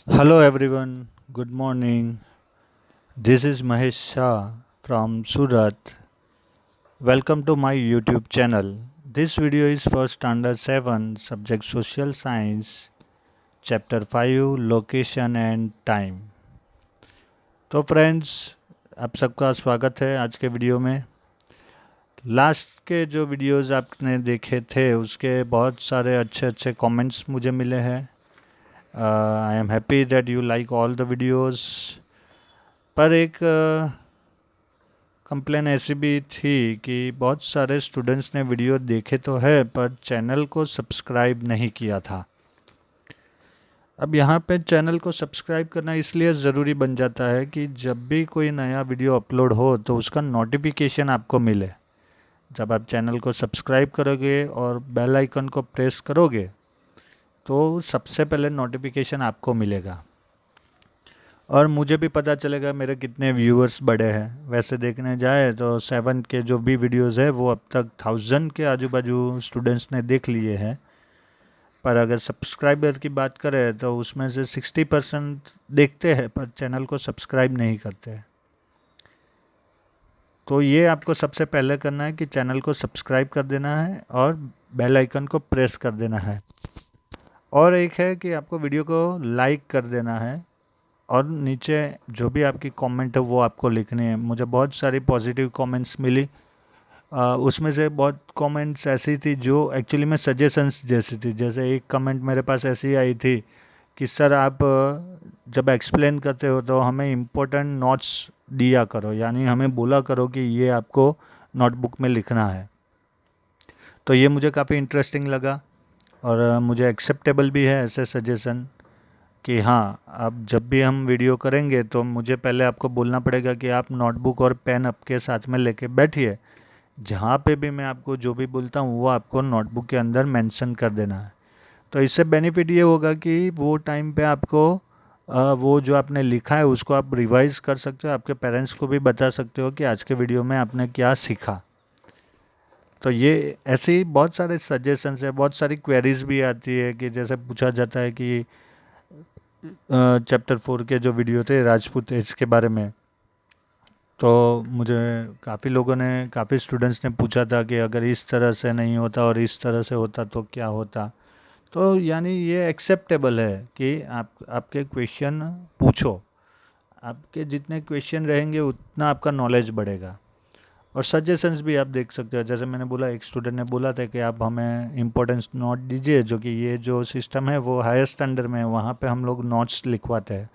Hello everyone, good morning. This is Mahesh Shah from Surat. Welcome to my YouTube channel. This video is for Standard 7, Subject Social Science, Chapter 5, Location and Time. तो friends, आप सबका स्वागत है आज के video में। Last के जो वीडियोस आपने देखे थे उसके बहुत सारे अच्छे अच्छे कमेंट्स मुझे मिले हैं। I am happy that you like all the videos. पर एक कंप्लेन ऐसी भी थी कि बहुत सारे स्टूडेंट्स ने वीडियो देखे तो है पर चैनल को सब्सक्राइब नहीं किया था। अब यहाँ पे चैनल को सब्सक्राइब करना इसलिए ज़रूरी बन जाता है कि जब भी कोई नया वीडियो अपलोड हो तो उसका नोटिफिकेशन आपको मिले। जब आप चैनल को सब्सक्राइब करोगे और बेल आइकन को प्रेस करोगे तो सबसे पहले नोटिफिकेशन आपको मिलेगा और मुझे भी पता चलेगा मेरे कितने व्यूअर्स बढ़े हैं। वैसे देखने जाए तो 7 के जो भी वीडियोस है वो अब तक 1000 के आजू बाजू स्टूडेंट्स ने देख लिए हैं। पर अगर सब्सक्राइबर की बात करें तो उसमें से 60% देखते हैं पर चैनल को सब्सक्राइब नहीं करते हैं। तो ये आपको सबसे पहले करना है कि चैनल को सब्सक्राइब कर देना है और बेल आइकन को प्रेस कर देना है। और एक है कि आपको वीडियो को लाइक कर देना है और नीचे जो भी आपकी कमेंट है वो आपको लिखनी है। मुझे बहुत सारी पॉजिटिव कमेंट्स मिली। उसमें से बहुत कमेंट्स ऐसी थी जो एक्चुअली में सजेशंस जैसी थी। जैसे एक कमेंट मेरे पास ऐसी आई थी कि सर आप जब एक्सप्लेन करते हो तो हमें इम्पोर्टेंट नोट्स दिया करो, यानी हमें बोला करो कि ये आपको नोटबुक में लिखना है। तो ये मुझे काफ़ी इंटरेस्टिंग लगा और मुझे एक्सेप्टेबल भी है ऐसे सजेशन कि हाँ, अब जब भी हम वीडियो करेंगे तो मुझे पहले आपको बोलना पड़ेगा कि आप नोटबुक और पेन आपके साथ में लेके बैठिए। जहाँ पे भी मैं आपको जो भी बोलता हूँ वो आपको नोटबुक के अंदर मेंशन कर देना है। तो इससे बेनिफिट ये होगा कि वो टाइम पे आपको वो जो आपने लिखा है उसको आप रिवाइज कर सकते हो, आपके पेरेंट्स को भी बता सकते हो कि आज के वीडियो में आपने क्या सीखा। तो ये ऐसे ही बहुत सारे सजेशंस है, बहुत सारी क्वेरीज भी आती है कि जैसे पूछा जाता है कि चैप्टर 4 के जो वीडियो थे राजपूत एज के बारे में, तो मुझे काफ़ी लोगों ने, काफ़ी स्टूडेंट्स ने पूछा था कि अगर इस तरह से नहीं होता और इस तरह से होता तो क्या होता। तो यानी ये एक्सेप्टेबल है कि आपके क्वेश्चन पूछो। आपके जितने क्वेश्चन रहेंगे उतना आपका नॉलेज बढ़ेगा। और सजेशंस भी आप देख सकते हो। जैसे मैंने बोला, एक स्टूडेंट ने बोला था कि आप हमें इम्पोर्टेंस नोट दीजिए, जो कि ये जो सिस्टम है वो हायर स्टैंडर्ड में है, वहाँ पे हम लोग नोट्स लिखवाते हैं।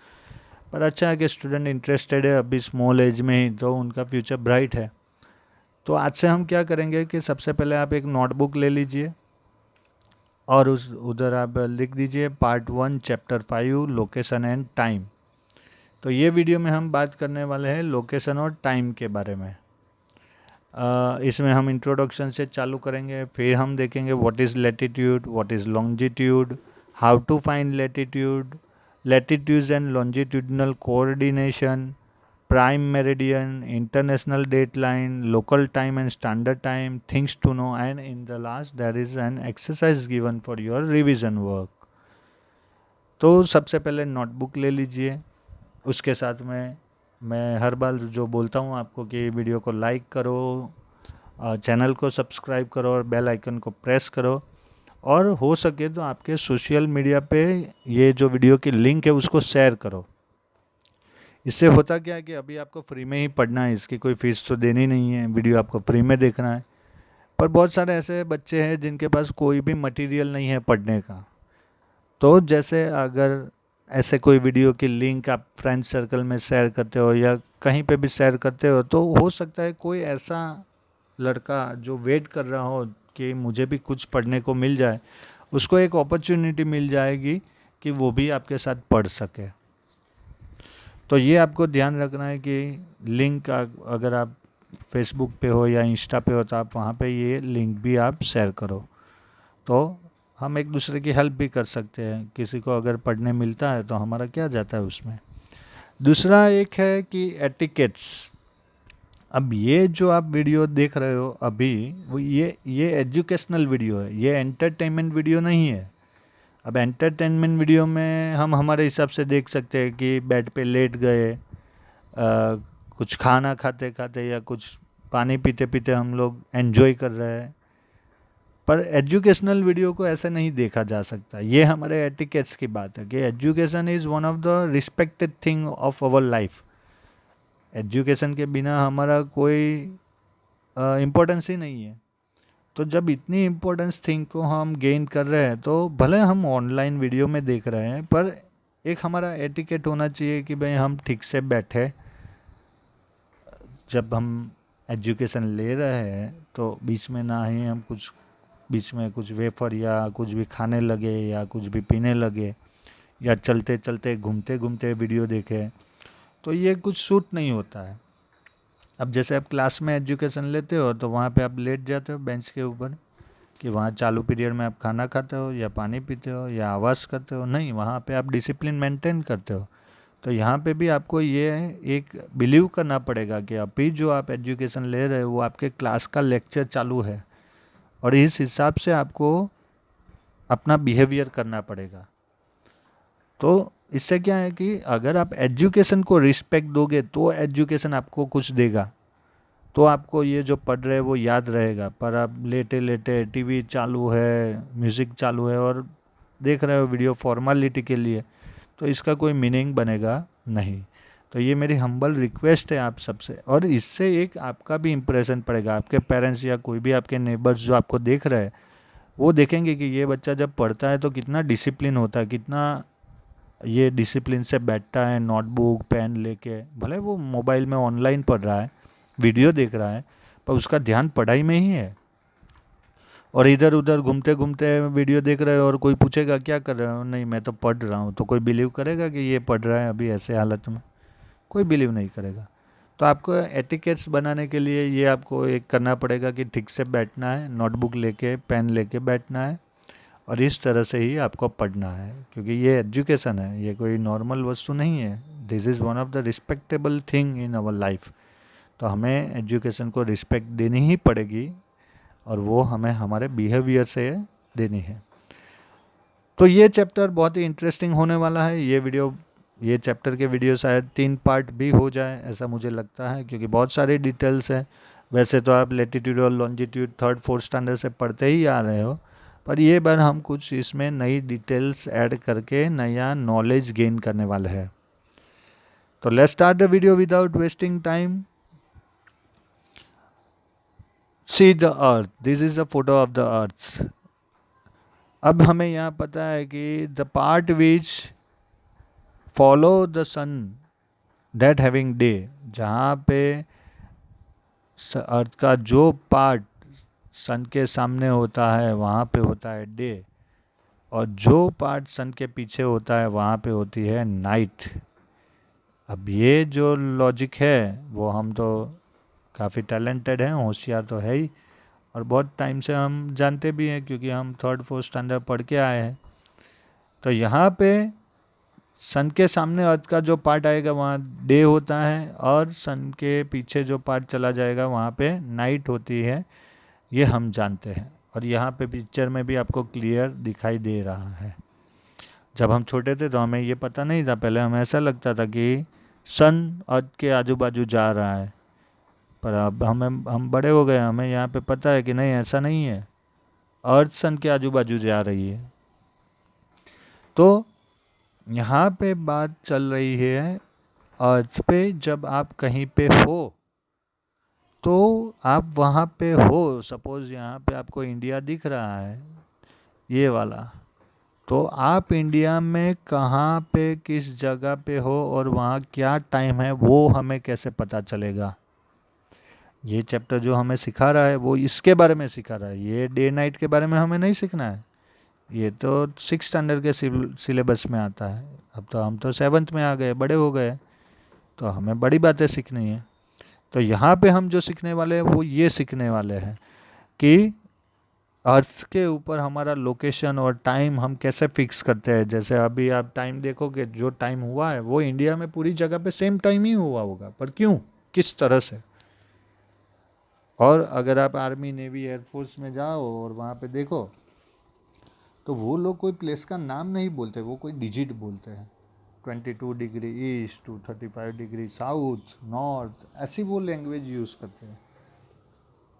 पर अच्छा है कि स्टूडेंट इंटरेस्टेड है अभी स्मॉल एज में ही, तो उनका फ्यूचर ब्राइट है। तो आज से हम क्या करेंगे कि सबसे पहले आप एक नोटबुक ले लीजिए और उस उधर आप लिख दीजिए part 1 chapter 5 location and time. तो ये वीडियो में हम बात करने वाले हैं लोकेशन और टाइम के बारे में। इसमें हम इंट्रोडक्शन से चालू करेंगे, फिर हम देखेंगे what is latitude, what is longitude, how to find latitude, latitudes and longitudinal coordination, prime meridian, international date line, local time and standard time, things to know, and in the last there is an exercise given for your revision work. तो सबसे पहले notebook ले लीजिए। उसके साथ में मैं हर बार जो बोलता हूँ आपको कि वीडियो को लाइक करो, चैनल को सब्सक्राइब करो और बेल आइकन को प्रेस करो। और हो सके तो आपके सोशल मीडिया पे ये जो वीडियो की लिंक है उसको शेयर करो। इससे होता क्या है कि अभी आपको फ्री में ही पढ़ना है, इसकी कोई फीस तो देनी नहीं है, वीडियो आपको फ्री में देखना है। पर बहुत सारे ऐसे बच्चे हैं जिनके पास कोई भी मटेरियल नहीं है पढ़ने का। तो जैसे अगर ऐसे कोई वीडियो की लिंक आप फ्रेंड सर्कल में शेयर करते हो या कहीं पे भी शेयर करते हो, तो हो सकता है कोई ऐसा लड़का जो वेट कर रहा हो कि मुझे भी कुछ पढ़ने को मिल जाए, उसको एक अपॉर्चुनिटी मिल जाएगी कि वो भी आपके साथ पढ़ सके। तो ये आपको ध्यान रखना है कि लिंक अगर आप फेसबुक पे हो या इंस्टा पे हो तो आप वहाँ पे ये लिंक भी आप शेयर करो। तो हम एक दूसरे की हेल्प भी कर सकते हैं। किसी को अगर पढ़ने मिलता है तो हमारा क्या जाता है उसमें। दूसरा एक है कि एटिकेट्स। अब ये जो आप वीडियो देख रहे हो अभी, वो ये एजुकेशनल वीडियो है, ये एंटरटेनमेंट वीडियो नहीं है। अब एंटरटेनमेंट वीडियो में हम हमारे हिसाब से देख सकते हैं कि बेड पे लेट गए, कुछ खाना खाते खाते या कुछ पानी पीते पीते हम लोग एंजॉय कर रहे हैं। पर एजुकेशनल वीडियो को ऐसे नहीं देखा जा सकता। ये हमारे एटिकेट्स की बात है कि education is one of the respected thing of our life. Education के बिना हमारा कोई इम्पोर्टेंस ही नहीं है। तो जब इतनी इम्पोर्टेंस थिंग को हम गेन कर रहे हैं तो भले हम ऑनलाइन वीडियो में देख रहे हैं, पर एक हमारा एटिकेट होना चाहिए कि भाई हम ठीक से बैठे, जब हम एजुकेशन ले रहे हैं तो बीच में ना ही हम कुछ बीच में कुछ वेफर या कुछ भी खाने लगे या कुछ भी पीने लगे या चलते चलते घूमते घूमते वीडियो देखें, तो ये कुछ सूट नहीं होता है। अब जैसे आप क्लास में एजुकेशन लेते हो तो वहाँ पे आप लेट जाते हो बेंच के ऊपर, कि वहाँ चालू पीरियड में आप खाना खाते हो या पानी पीते हो या आवाज़ करते हो, नहीं, वहाँ पे आप डिसिप्लिन मेंटेन करते हो। तो यहाँ पे भी आपको ये एक बिलीव करना पड़ेगा कि अभी जो आप एजुकेशन ले रहे हो वो आपके क्लास का लेक्चर चालू है, और इस हिसाब से आपको अपना बिहेवियर करना पड़ेगा। तो इससे क्या है कि अगर आप एजुकेशन को रिस्पेक्ट दोगे तो एजुकेशन आपको कुछ देगा, तो आपको ये जो पढ़ रहे हैं वो याद रहेगा। पर आप लेटे लेटे टीवी चालू है, म्यूज़िक चालू है और देख रहे हो वीडियो फॉर्मेलिटी के लिए, तो इसका कोई मीनिंग बनेगा नहीं। तो ये मेरी हम्बल रिक्वेस्ट है आप सबसे, और इससे एक आपका भी इम्प्रेशन पड़ेगा। आपके पेरेंट्स या कोई भी आपके नेबर्स जो आपको देख रहे हैं वो देखेंगे कि ये बच्चा जब पढ़ता है तो कितना डिसिप्लिन होता है, कितना ये डिसिप्लिन से बैठता है, नोटबुक पेन लेके। भले वो मोबाइल में ऑनलाइन पढ़ रहा है, वीडियो देख रहा है, पर उसका ध्यान पढ़ाई में ही है। और इधर उधर घूमते घूमते वीडियो देख रहे हो और कोई पूछेगा क्या कर रहे हो, नहीं मैं तो पढ़ रहा हूँ, तो कोई बिलीव करेगा कि ये पढ़ रहा है अभी ऐसे हालत में? कोई बिलीव नहीं करेगा। तो आपको एटिकेट्स बनाने के लिए ये आपको एक करना पड़ेगा कि ठीक से बैठना है, नोटबुक लेके पेन लेके बैठना है, और इस तरह से ही आपको पढ़ना है, क्योंकि ये एजुकेशन है, ये कोई नॉर्मल वस्तु नहीं है। This is one of the respectable thing in our life. तो हमें एजुकेशन को रिस्पेक्ट देनी ही पड़ेगी, और वो हमें हमारे बिहेवियर से देनी है। तो ये चैप्टर बहुत ही इंटरेस्टिंग होने वाला है। ये चैप्टर के वीडियो शायद 3 पार्ट भी हो जाए, ऐसा मुझे लगता है, क्योंकि बहुत सारे डिटेल्स हैं। वैसे तो आप लेटीट्यूड और लॉन्जिट्यूड थर्ड फोर्थ स्टैंडर्ड से पढ़ते ही आ रहे हो, पर ये बार हम कुछ इसमें नई डिटेल्स ऐड करके नया नॉलेज गेन करने वाले हैं। तो let's start the video without wasting time. See the earth, this is the photo of the earth. अब हमें यहाँ पता है कि the part which follow the sun that having day, जहाँ पे अर्थ का जो पार्ट सन के सामने होता है वहाँ पे होता है डे, और जो पार्ट सन के पीछे होता है वहाँ पे होती है नाइट। अब ये जो लॉजिक है वो हम तो काफ़ी टैलेंटेड हैं, होशियार तो है ही, और बहुत टाइम से हम जानते भी हैं क्योंकि हम थर्ड फोर्थ स्टैंडर्ड पढ़ के आए हैं। तो यहाँ पे सन के सामने अर्थ का जो पार्ट आएगा वहाँ डे होता है, और सन के पीछे जो पार्ट चला जाएगा वहाँ पे नाइट होती है, ये हम जानते हैं। और यहाँ पे पिक्चर में भी आपको क्लियर दिखाई दे रहा है। जब हम छोटे थे तो हमें ये पता नहीं था, पहले हमें ऐसा लगता था कि सन अर्थ के आजू बाजू जा रहा है, पर अब हम बड़े हो गए, हमें यहाँ पे पता है कि नहीं, ऐसा नहीं है, अर्थ सन के आजू बाजू जा रही है। तो यहाँ पे बात चल रही है अर्थ पे। जब आप कहीं पे हो तो आप वहाँ पे हो, सपोज यहाँ पे आपको इंडिया दिख रहा है ये वाला, तो आप इंडिया में कहाँ पे किस जगह पे हो और वहाँ क्या टाइम है वो हमें कैसे पता चलेगा? ये चैप्टर जो हमें सिखा रहा है वो इसके बारे में सिखा रहा है, ये डे नाइट के बारे में हमें नहीं सीखना है। ये तो 6 स्टैंडर्ड के सिलेबस में आता है। अब तो हम तो 7th में आ गए, बड़े हो गए, तो हमें बड़ी बातें सीखनी है। तो यहाँ पे हम जो सीखने वाले हैं वो ये सीखने वाले हैं कि अर्थ के ऊपर हमारा लोकेशन और टाइम हम कैसे फिक्स करते हैं। जैसे अभी आप टाइम देखोगे, जो टाइम हुआ है वो इंडिया में पूरी जगह पे सेम टाइम ही हुआ होगा, पर क्यों, किस तरह से? और अगर आप आर्मी नेवी एयरफोर्स में जाओ और वहाँ पे देखो तो वो लोग कोई प्लेस का नाम नहीं बोलते, वो कोई डिजिट बोलते हैं। 22 degree east to 35 degree south north, ऐसी वो लैंग्वेज यूज़ करते हैं।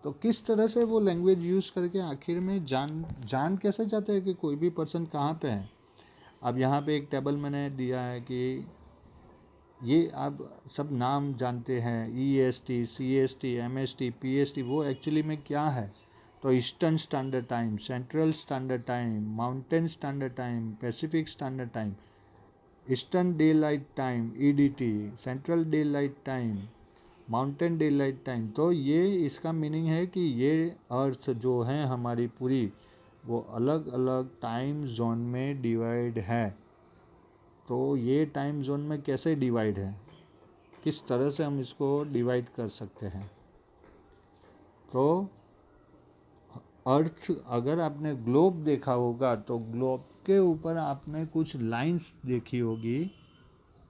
तो किस तरह से वो लैंग्वेज यूज़ करके आखिर में जान कैसे जाते हैं कि कोई भी पर्सन कहाँ पे है। अब यहाँ पे एक टेबल मैंने दिया है कि ये आप सब नाम जानते हैं, EST, CST, MST, PST, वो एक्चुअली में क्या है। तो eastern standard time, central standard time, mountain standard time, Pacific standard time, eastern day light time EDT, central day light time, mountain day light time. तो ये इसका मीनिंग है कि ये अर्थ जो है हमारी पूरी, वो अलग अलग टाइम जोन में डिवाइड है। तो ये टाइम जोन में कैसे डिवाइड है, किस तरह से हम इसको डिवाइड कर सकते हैं। तो अर्थ, अगर आपने ग्लोब देखा होगा तो ग्लोब के ऊपर आपने कुछ लाइंस देखी होगी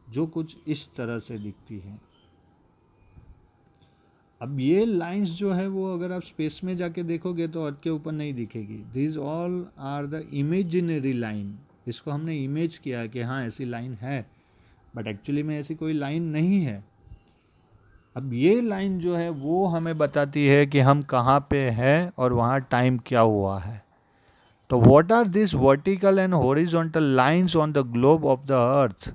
जो कुछ इस तरह से दिखती है। अब ये लाइंस जो है वो अगर आप स्पेस में जाके देखोगे तो अर्थ के ऊपर नहीं दिखेगी। This all are the imaginary line. इसको हमने इमेज किया कि हाँ ऐसी लाइन है, बट एक्चुअली में ऐसी कोई लाइन नहीं है। अब ये लाइन जो है वो हमें बताती है कि हम कहाँ पे हैं और वहाँ टाइम क्या हुआ है। तो what are this vertical and horizontal lines on the globe of the earth?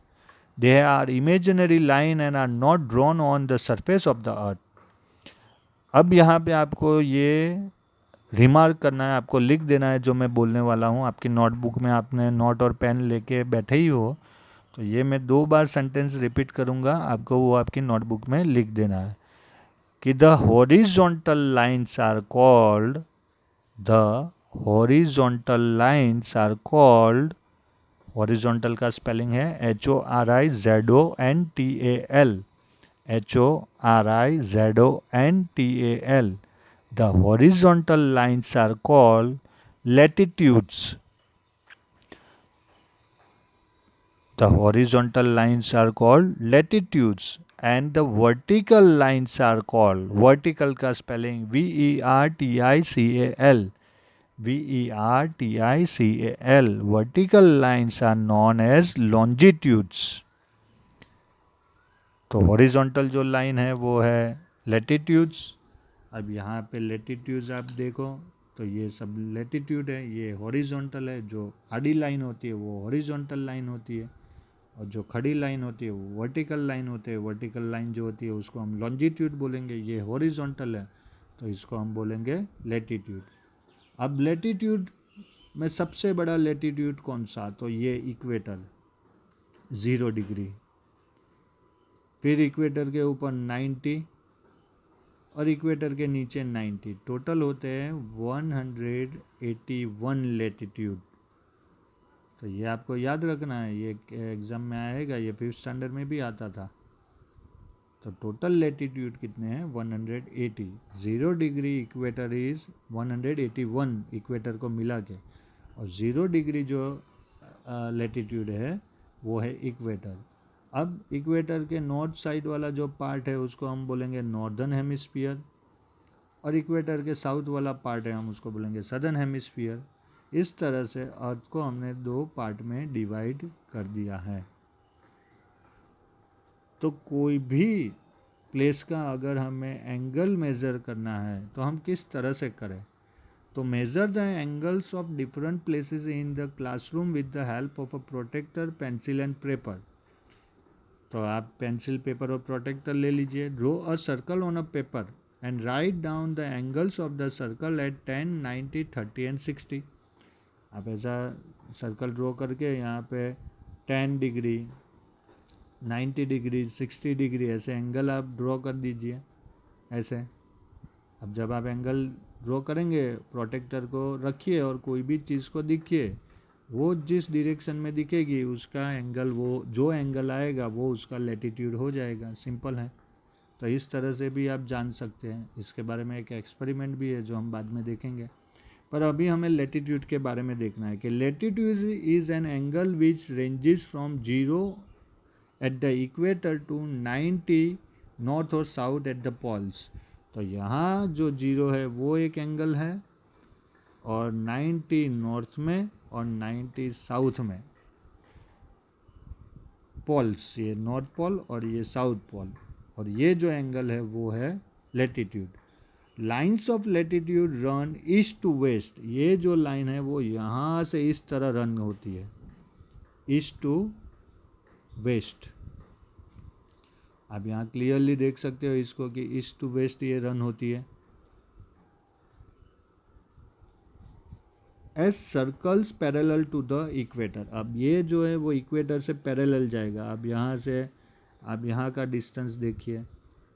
They are imaginary line and are not drawn on the surface of the earth. अब यहाँ पे आपको ये रिमार्क करना है, आपको लिख देना है जो मैं बोलने वाला हूँ। आपकी नोटबुक में आपने नोट और पेन लेके बैठे ही हो, तो ये मैं 2 बार सेंटेंस रिपीट करूँगा, आपको वो आपकी नोटबुक में लिख देना है कि the horizontal lines are called, the horizontal lines are called, horizontal का स्पेलिंग है HORIZONTAL, HORIZONTAL. The horizontal lines are called latitudes. The horizontal lines are called latitudes and the vertical lines are called, vertical का spelling VERTICAL, VERTICAL. Vertical lines are known as longitudes. तो horizontal जो line है वो है latitudes. अब यहाँ पे latitudes आप देखो तो ये सब लेटिट्यूड है, ये हॉरिजॉन्टल है। जो आड़ी लाइन होती है वो हॉरिजॉन्टल लाइन होती है और जो खड़ी लाइन होती है वो वर्टिकल लाइन होती है। वर्टिकल लाइन जो होती है उसको हम लॉन्जिट्यूड बोलेंगे। ये हॉरिजॉन्टल है तो इसको हम बोलेंगे लेटिट्यूड। अब लेटिट्यूड में सबसे बड़ा लेटिट्यूड कौन सा, तो ये इक्वेटर 0 डिग्री, फिर इक्वेटर के ऊपर 90 और इक्वेटर के नीचे 90, टोटल होते हैं 181 लेटिट्यूड। तो ये आपको याद रखना है, ये एग्ज़ाम में आएगा, ये 5th स्टैंडर्ड में भी आता था। तो टोटल लेटिट्यूड कितने हैं 180। 0 डिग्री इक्वेटर इज़ 181 इक्वेटर को मिला के, और 0 डिग्री जो लेटिट्यूड है वो है इक्वेटर। अब इक्वेटर के नॉर्थ साइड वाला जो पार्ट है उसको हम बोलेंगे नॉर्दर्न हेमिस्फीयर, और इक्वेटर के साउथ वाला पार्ट है हम उसको बोलेंगे सदर्न हेमिस्फीयर। इस तरह से अर्थ को हमने 2 पार्ट में डिवाइड कर दिया है। तो कोई भी प्लेस का अगर हमें एंगल मेज़र करना है तो हम किस तरह से करें, तो measure the angles of different places in the classroom with the help of a protractor, pencil and paper. तो आप पेंसिल, पेपर और प्रोटेक्टर ले लीजिए। Draw a circle on a paper and write down the angles of the circle at 10, 90, 30 and 60। आप ऐसा circle draw करके यहाँ पे 10 डिग्री, 90 डिग्री, 60 डिग्री ऐसे एंगल आप ड्रॉ कर दीजिए ऐसे। अब जब आप एंगल ड्रॉ करेंगे, प्रोटेक्टर को रखिए और कोई भी चीज़ को दिखिए, वो जिस डायरेक्शन में दिखेगी उसका एंगल, वो जो एंगल आएगा वो उसका लेटिट्यूड हो जाएगा। सिंपल है। तो इस तरह से भी आप जान सकते हैं। इसके बारे में एक एक्सपेरिमेंट भी है जो हम बाद में देखेंगे, पर अभी हमें लेटिट्यूड के बारे में देखना है कि latitude is an angle which ranges from 0 at the equator to 90 north और साउथ एट द पोल्स। तो यहाँ जो 0 है वो एक एंगल है और 90 नॉर्थ में और 90 साउथ में। पोल्स, ये नॉर्थ पोल और ये साउथ पोल, और ये जो एंगल है वो है latitude. Lines of latitude run east to west, ये जो लाइन है वो यहाँ से इस तरह रन होती है, ईस्ट टू वेस्ट। आप यहाँ क्लियरली देख सकते हो इसको कि ईस्ट टू वेस्ट ये रन होती है। As circles parallel to the equator, अब ये जो है वो इक्वेटर से पैरेलल जाएगा। अब यहाँ से आप यहाँ का डिस्टेंस देखिए,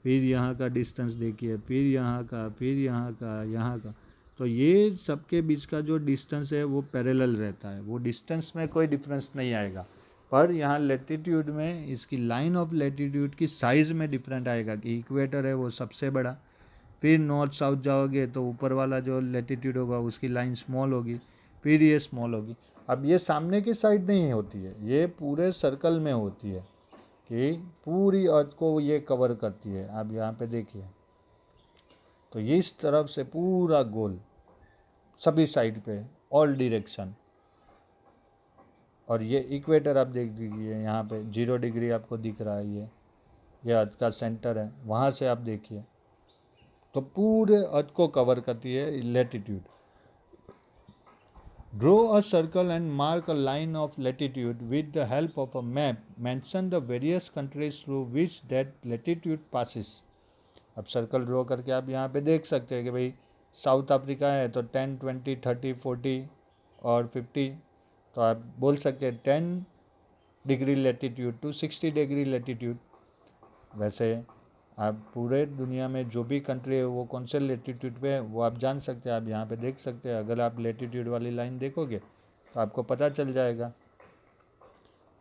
फिर यहाँ का डिस्टेंस देखिए, फिर यहाँ का, फिर यहाँ का, यहाँ का, तो ये सबके बीच का जो डिस्टेंस है वो पैरेलल रहता है, वो डिस्टेंस में कोई डिफरेंस नहीं आएगा। पर यहाँ लेटीट्यूड में इसकी लाइन ऑफ लेटीट्यूड की साइज़ में डिफरेंट आएगा कि इक्वेटर है वो सबसे बड़ा, फिर नॉर्थ साउथ जाओगे तो ऊपर वाला जो लेटीट्यूड होगा उसकी लाइन स्मॉल होगी, फिर ये स्मॉल होगी। अब ये सामने की साइड नहीं होती है, ये पूरे सर्कल में होती है कि पूरी अर्थ को ये कवर करती है। आप यहाँ पे देखिए तो ये इस तरफ से पूरा गोल सभी साइड पे, ऑल डायरेक्शन। और ये इक्वेटर आप देख लीजिए, यहाँ पे 0 डिग्री आपको दिख रहा है, ये अर्थ का सेंटर है, वहाँ से आप देखिए तो पूरे अर्थ को कवर करती है latitude. Draw a circle and mark a line of latitude with the help of a map, mention the various countries through which that latitude passes. अब सर्कल ड्रॉ करके आप यहाँ पे देख सकते हैं कि भाई साउथ अफ्रीका है तो 10, 20, 30, 40 और 50, तो आप बोल सकते हैं 10 degree latitude to 60 degree latitude. वैसे आप पूरे दुनिया में जो भी कंट्री है वो कौन से लेटीट्यूड पे है वो आप जान सकते हैं, आप यहाँ पे देख सकते हैं। अगर आप लेटीट्यूड वाली लाइन देखोगे तो आपको पता चल जाएगा।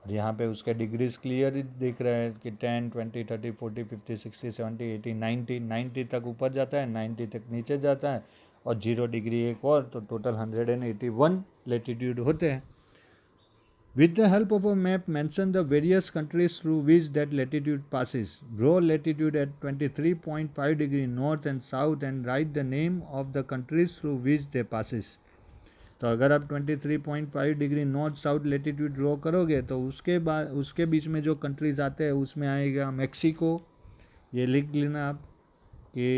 और यहाँ पे उसके डिग्रीज क्लियर दिख रहे हैं कि 10, 20, 30, 40, 50, 60, 70, 80, 90, 90 तक ऊपर जाता है, 90 तक नीचे जाता है, और 0 डिग्री एक और, तो टोटल 181 लेटीट्यूड होते हैं। With the help of a map, mention the various countries through which that latitude passes. Draw latitude at 23.5 degree north and south and write the name of the countries through which they passes. तो अगर आप 23.5 degree north south latitude draw करोगे तो उसके बाद उसके बीच में जो कंट्रीज आते हैं उसमें आएगा मैक्सिको, ये लिख लेना आप कि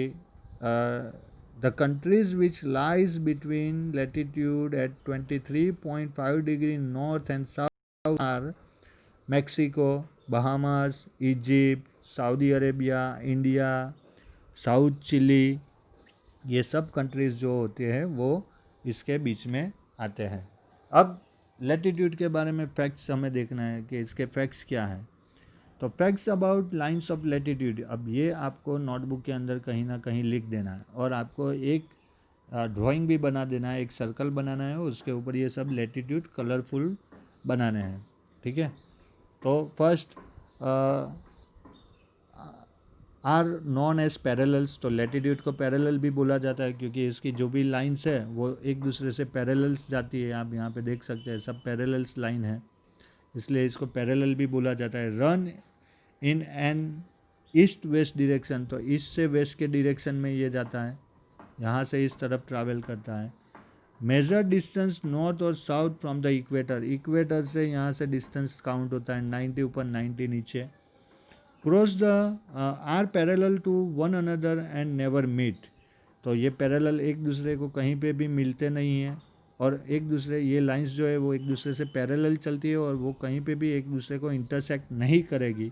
the countries which lies between latitude at 23.5 degree north and south are Mexico, Bahamas, Egypt, Saudi Arabia, India, south Chile, ये सब कंट्रीज़ जो होते हैं वो इसके बीच में आते हैं। अब लेटीट्यूड के बारे में फैक्ट्स हमें देखना है कि इसके फैक्ट्स क्या हैं। तो facts about lines of latitude, अब ये आपको नोटबुक के अंदर कहीं ना कहीं लिख देना है, और आपको एक ड्राइंग भी बना देना है, एक सर्कल बनाना है, उसके ऊपर ये सब लेटीट्यूड कलरफुल बनाने हैं, ठीक है। तो first are known as parallels, तो लेटीट्यूड को पैरेलल भी बोला जाता है क्योंकि इसकी जो भी लाइंस है वो एक दूसरे से पैरेलल्स जाती है। आप यहाँ पे देख सकते हैं सब पैरेलल्स लाइन है, इसलिए इसको पैरेलल भी बोला जाता है। Run in an east west direction, तो ईस्ट से वेस्ट के डायरेक्शन में ये जाता है, यहाँ से इस तरफ ट्रैवल करता है। मेजर डिस्टेंस नॉर्थ और south from the equator, equator से यहाँ से डिस्टेंस काउंट होता है, 90 ऊपर 90 नीचे। Cross the are parallel to one another and never meet, तो ये पैरेलल एक दूसरे को कहीं पे भी मिलते नहीं हैं, और एक दूसरे ये लाइंस जो है वो एक दूसरे से पैरेलल चलती है और वो कहीं पे भी एक दूसरे को इंटरसेक्ट नहीं करेगी।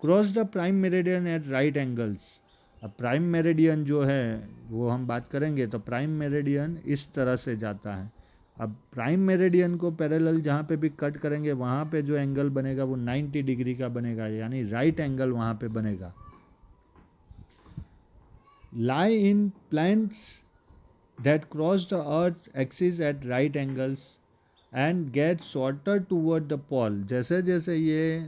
Cross the prime meridian at right angles, अब प्राइम मेरिडियन जो है वो हम बात करेंगे तो प्राइम मेरिडियन इस तरह से जाता है। अब प्राइम मेरिडियन को पैरेलल जहाँ पे भी कट करेंगे वहाँ पे जो एंगल बनेगा वो 90 डिग्री का बनेगा, यानी राइट एंगल वहाँ पे बनेगा। Lie in planets that cross the earth axis at right angles and get shorter toward the pole, जैसे जैसे ये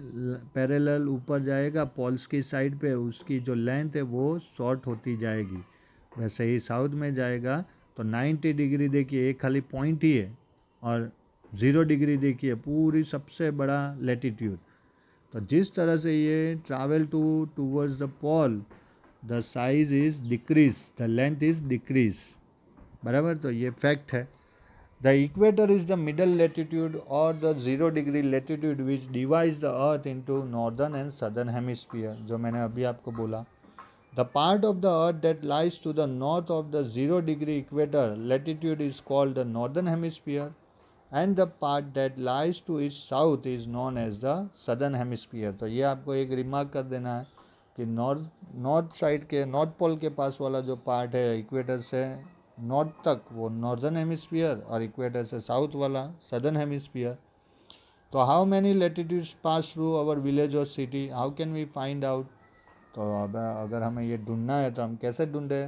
पैरेलल ऊपर जाएगा पोल्स की साइड पे उसकी जो लेंथ है वो शॉर्ट होती जाएगी। वैसे ही साउथ में जाएगा तो 90 डिग्री देखिए एक खाली पॉइंट ही है, और 0 डिग्री देखिए पूरी सबसे बड़ा लेटीट्यूड। तो जिस तरह से ये travel towards the pole the size is decrease, the length is decrease, बराबर। तो ये फैक्ट है। The equator is the middle latitude or the 0 degree latitude which divides the earth into northern and southern hemisphere. जो मैंने अभी आपको बोला, the part of the earth that lies to the north of the 0 degree equator latitude is called the northern hemisphere, and the part that lies to its south is known as the southern hemisphere. तो ये आपको एक remark कर देना है कि north side के, north pole के पास वाला जो पार्ट है इक्वेटर से नॉर्थ तक, वो नॉर्दर्न हेमिस्फीयर, और इक्वेटर से साउथ वाला सदर्न हेमिस्फीयर. तो how many latitudes pass through our village और city, how can we find out. तो अब अगर हमें ये ढूंढना है तो हम कैसे ढूंढे.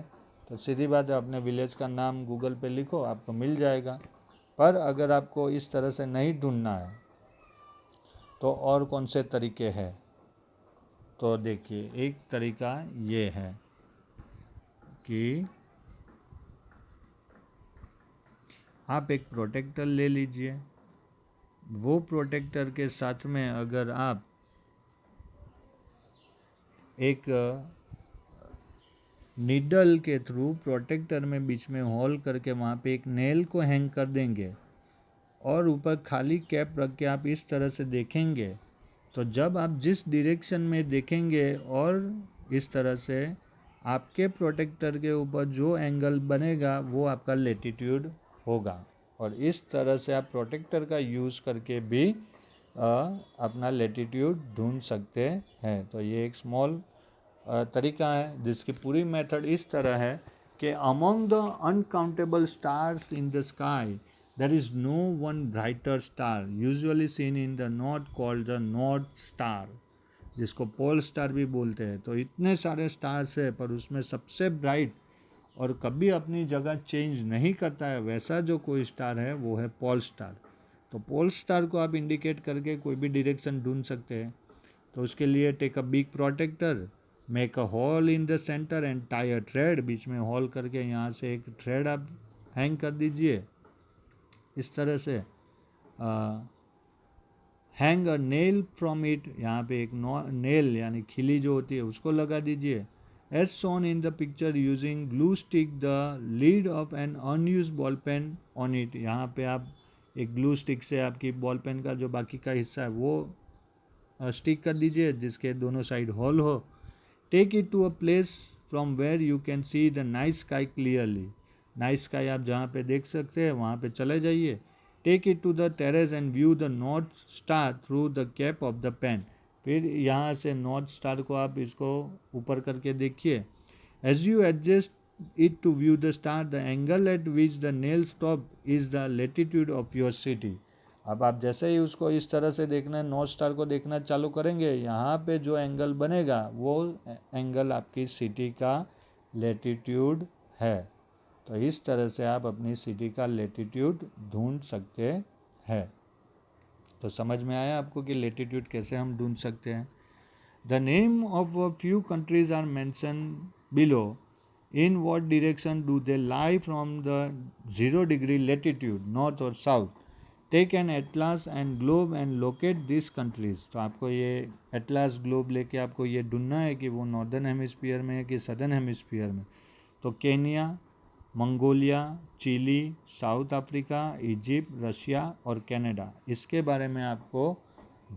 तो सीधी बात है, अपने विलेज का नाम गूगल पे लिखो, आपको मिल जाएगा. पर अगर आपको इस तरह से नहीं ढूंढना है तो और कौन से तरीके हैं. तो देखिए, एक तरीका ये है कि आप एक प्रोटेक्टर ले लीजिए. वो प्रोटेक्टर के साथ में अगर आप एक नीडल के थ्रू प्रोटेक्टर में बीच में होल करके वहाँ पे एक नेल को हैंग कर देंगे और ऊपर खाली कैप रख के आप इस तरह से देखेंगे, तो जब आप जिस डायरेक्शन में देखेंगे और इस तरह से आपके प्रोटेक्टर के ऊपर जो एंगल बनेगा वो आपका लेटीट्यूड होगा. और इस तरह से आप प्रोटेक्टर का यूज़ करके भी अपना लेटीट्यूड ढूंढ सकते हैं. तो ये एक स्मॉल तरीका है जिसकी पूरी मेथड इस तरह है कि among the uncountable stars in the sky there is no one brighter star usually seen in the north called the north star, जिसको पोल स्टार भी बोलते हैं. तो इतने सारे स्टार्स है पर उसमें सबसे ब्राइट और कभी अपनी जगह चेंज नहीं करता है वैसा जो कोई स्टार है वो है पोल स्टार. तो पोल स्टार को आप इंडिकेट करके कोई भी डायरेक्शन ढूंढ सकते हैं. तो उसके लिए take a big protractor, make a hole in the centre and tie a thread, बीच में होल करके यहाँ से एक थ्रेड आप हैंग कर दीजिए इस तरह से. Hang a nail from it, यहाँ पे एक नेल यानी खिली जो होती है उसको लगा दीजिए. As shown in the picture using glue stick the lead of an unused ball pen on it, यहाँ पे आप एक ग्लू स्टिक से आपकी बॉल पेन का जो बाकी का हिस्सा है वो स्टिक कर दीजिए जिसके दोनों साइड होल हो. Take it to a place from where you can see the night sky clearly, night sky आप जहाँ पे देख सकते हैं वहाँ पे चले जाइए. Take it to the terrace and view the north star through the cap of the pen, फिर यहाँ से नॉर्थ स्टार को आप इसको ऊपर करके देखिए. As you adjust it to view the star, the angle at which the nail stop is the latitude of your city. अब आप जैसे ही उसको इस तरह से देखना, नॉर्थ स्टार को देखना चालू करेंगे, यहाँ पे जो एंगल बनेगा वो एंगल आपकी सिटी का लेटीट्यूड है. तो इस तरह से आप अपनी सिटी का लेटीट्यूड ढूंढ सकते हैं. तो समझ में आया आपको कि लेटीट्यूड कैसे हम ढूंढ सकते हैं. The name of a few countries are mention below. In what direction do they lie from the 0 degree latitude, north or south? Take an atlas and globe and locate these countries. तो आपको ये atlas globe लेके आपको ये ढूंढना है कि वो नॉर्दर्न हेमिस्फीयर में है कि सदर्न हेमिस्फीयर में. तो Kenya, Mongolia, Chile, South Africa, Egypt, Russia और कनाडा, इसके बारे में आपको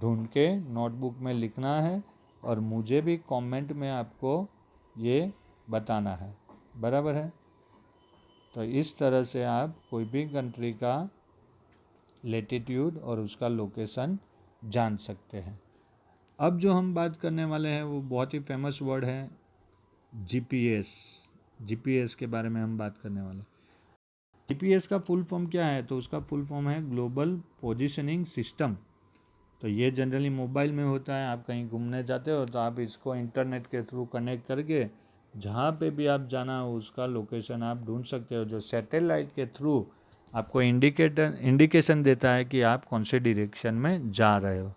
ढूंढ के नोटबुक में लिखना है और मुझे भी कमेंट में आपको ये बताना है. बराबर है. तो इस तरह से आप कोई भी कंट्री का लेटीट्यूड और उसका लोकेशन जान सकते हैं. अब जो हम बात करने वाले हैं वो बहुत ही फेमस वर्ड है जीपीएस. जीपीएस के बारे में हम बात करने वाले. जीपीएस का फुल फॉर्म क्या है? तो उसका फुल फॉर्म है ग्लोबल पोजीशनिंग सिस्टम. तो ये जनरली मोबाइल में होता है. आप कहीं घूमने जाते हो तो आप इसको इंटरनेट के थ्रू कनेक्ट करके जहाँ पे भी आप जाना हो उसका लोकेशन आप ढूंढ सकते हो, जो सैटेलाइट के थ्रू आपको इंडिकेशन देता है कि आप कौन से डायरेक्शन में जा रहे हो.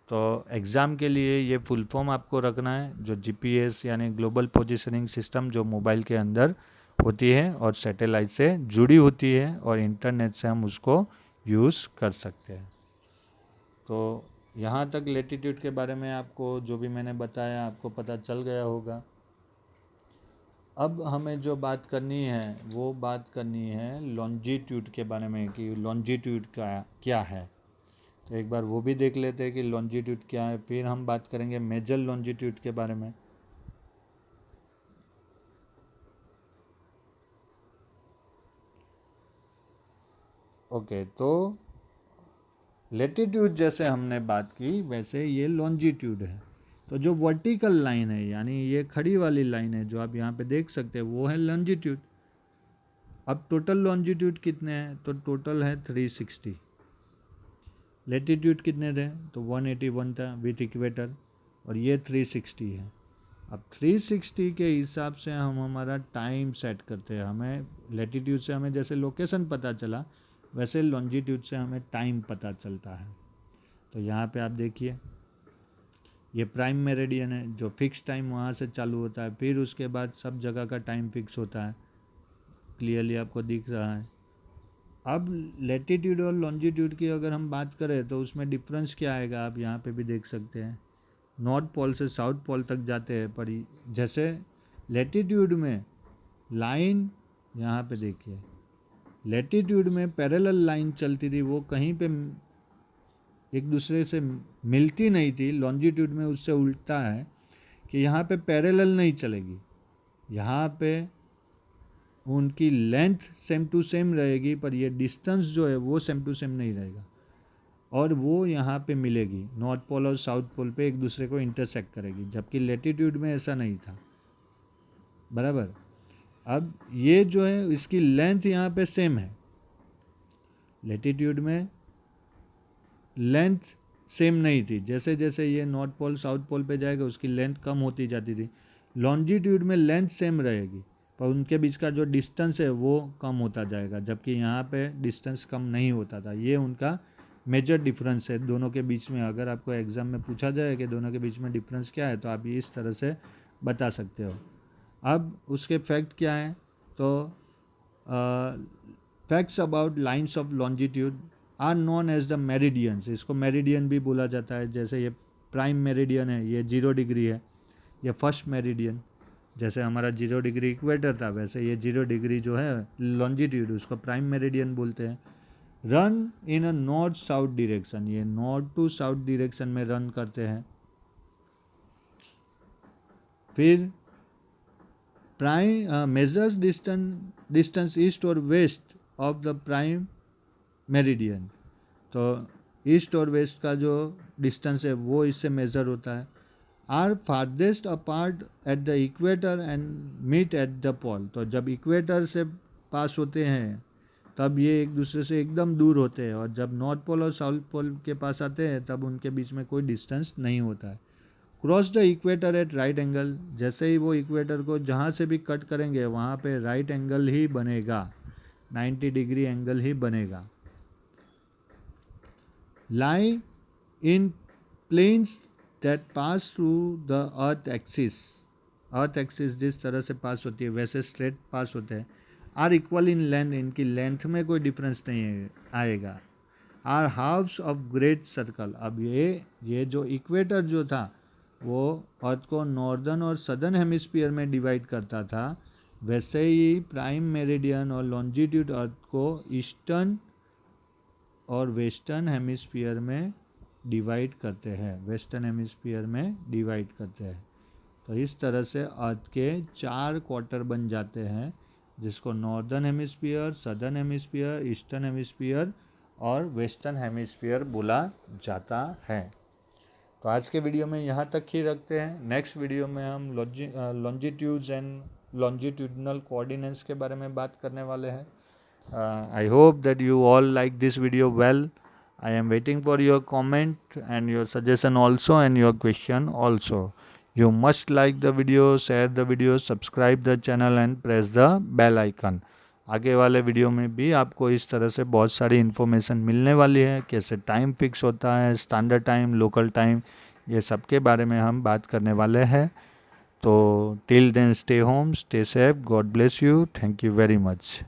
तो एग्ज़ाम के लिए ये फुल फॉर्म आपको रखना है, जो जीपीएस यानी ग्लोबल पोजीशनिंग सिस्टम, जो मोबाइल के अंदर होती है और सैटेलाइट से जुड़ी होती है और इंटरनेट से हम उसको यूज़ कर सकते हैं. तो यहाँ तक लेटीट्यूड के बारे में आपको जो भी मैंने बताया आपको पता चल गया होगा. अब हमें जो बात करनी है वो बात करनी है लॉन्जिट्यूड के बारे में कि लॉन्जिट्यूड का क्या है। तो एक बार वो भी देख लेते हैं कि लॉन्जिट्यूड क्या है, फिर हम बात करेंगे मेजर लॉन्जिट्यूड के बारे में। ओके, तो लेटीट्यूड जैसे हमने बात की वैसे ये लॉन्जिट्यूड है। तो जो वर्टिकल लाइन है यानी ये खड़ी वाली लाइन है जो आप यहाँ पे देख सकते हैं वो है लॉन्जिट्यूड। अब टोटल लॉन्जिट्यूड कितने हैं, तो टोटल है 360। लेटीट्यूड कितने थे, तो 181 था विथ इक्वेटर, और ये 360 है। अब 360 के हिसाब से हम हमारा टाइम सेट करते हैं। हमें लेटीट्यूड से हमें जैसे लोकेशन पता चला वैसे लॉन्जिट्यूड से हमें टाइम पता चलता है। तो यहाँ पे आप देखिए ये प्राइम मेरिडियन है जो फिक्स टाइम वहाँ से चालू होता है, फिर उसके बाद सब जगह का टाइम फिक्स होता है, क्लियरली आपको दिख रहा है। अब लेटीट्यूड और लॉन्जिट्यूड की अगर हम बात करें तो उसमें डिफरेंस क्या आएगा, आप यहाँ पे भी देख सकते हैं। नॉर्थ पोल से साउथ पोल तक जाते हैं, पर जैसे लेटीट्यूड में लाइन यहाँ पे देखिए, लेटीट्यूड में पैरेलल लाइन चलती थी, वो कहीं पे एक दूसरे से मिलती नहीं थी। लॉन्जिट्यूड में उससे उल्टा है कि यहाँ पे पैरेलल नहीं चलेगी, यहाँ पे उनकी लेंथ सेम टू सेम रहेगी, पर ये डिस्टेंस जो है वो सेम टू सेम नहीं रहेगा, और वो यहाँ पे मिलेगी नॉर्थ पोल और साउथ पोल पे एक दूसरे को इंटरसेक्ट करेगी, जबकि लेटीट्यूड में ऐसा नहीं था। बराबर। अब ये जो है इसकी लेंथ यहाँ पे सेम है, लेटीट्यूड में लेंथ सेम नहीं थी, जैसे जैसे ये नॉर्थ पोल साउथ पोल पे जाएगा उसकी लेंथ कम होती जाती थी। लॉन्जिट्यूड में लेंथ सेम रहेगी पर उनके बीच का जो डिस्टेंस है वो कम होता जाएगा, जबकि यहाँ पे डिस्टेंस कम नहीं होता था। ये उनका मेजर डिफरेंस है दोनों के बीच में। अगर आपको एग्ज़ाम में पूछा जाए कि दोनों के बीच में डिफरेंस क्या है तो आप ये इस तरह से बता सकते हो। अब उसके फैक्ट क्या हैं, तो facts about lines of longitude are known as the meridians. इसको मेरिडियन भी बोला जाता है। जैसे ये प्राइम मेरिडियन है, ये 0 डिग्री है, ये फर्स्ट मेरिडियन। जैसे हमारा 0 डिग्री इक्वेटर था वैसे ये 0 डिग्री जो है लॉन्जिट्यूड उसको प्राइम मेरिडियन बोलते हैं। Run in a north south direction, ये नॉर्थ टू साउथ डायरेक्शन में रन करते हैं। फिर प्राइम मेजर्स डिस्टेंस ईस्ट और west of the prime meridian. तो ईस्ट और वेस्ट का जो डिस्टेंस है वो इससे मेज़र होता है। Are farthest apart at the equator and meet at the pole. तो जब इक्वेटर से पास होते हैं तब ये एक दूसरे से एकदम दूर होते हैं, और जब नॉर्थ पोल और साउथ पोल के पास आते हैं तब उनके बीच में कोई डिस्टेंस नहीं होता है। Cross the equator eight right angle, जैसे ही वो इक्वेटर को जहाँ से भी कट करेंगे वहाँ पे राइट एंगल ही बनेगा, 90 डिग्री एंगल ही बनेगा। lie in planes that pass through the earth axis, earth axis जिस तरह से पास होती है वैसे स्ट्रेट पास होते हैं। आर इक्वल इन लेंथ, इनकी लेंथ में कोई डिफरेंस नहीं आएगा। Are halfs of great circle, अब ये जो इक्वेटर जो था वो अर्थ को नॉर्दर्न और सदर्न हेमिस्फीयर में डिवाइड करता था, वैसे ही प्राइम मेरिडियन और लॉन्जिट्यूड अर्थ को ईस्टर्न और वेस्टर्न हेमिस्फीयर में डिवाइड करते हैं, वेस्टर्न हेमिस्फीयर में डिवाइड करते हैं। तो इस तरह से अर्थ के 4 क्वार्टर बन जाते हैं, जिसको northern hemisphere, southern hemisphere, eastern hemisphere और वेस्टर्न हेमिस्फीयर बोला जाता है। तो आज के वीडियो में यहाँ तक ही रखते हैं। नेक्स्ट वीडियो में हम लॉन्जिट्यूड्स एंड लॉन्जिट्यूडनल कोऑर्डिनेट्स के बारे में बात करने वाले हैं। I hope that you all like this video well. I am waiting for your comment and your suggestion also and your question also. You must like the video, share the video, subscribe the channel and press the bell icon. आगे वाले video में भी आपको इस तरह से बहुत सारी इन्फॉर्मेशन मिलने वाली है, कैसे टाइम फिक्स होता है, स्टैंडर्ड टाइम, लोकल टाइम, ये सब के बारे में हम बात करने वाले हैं। तो till then stay home, stay safe, God bless you, thank you very much.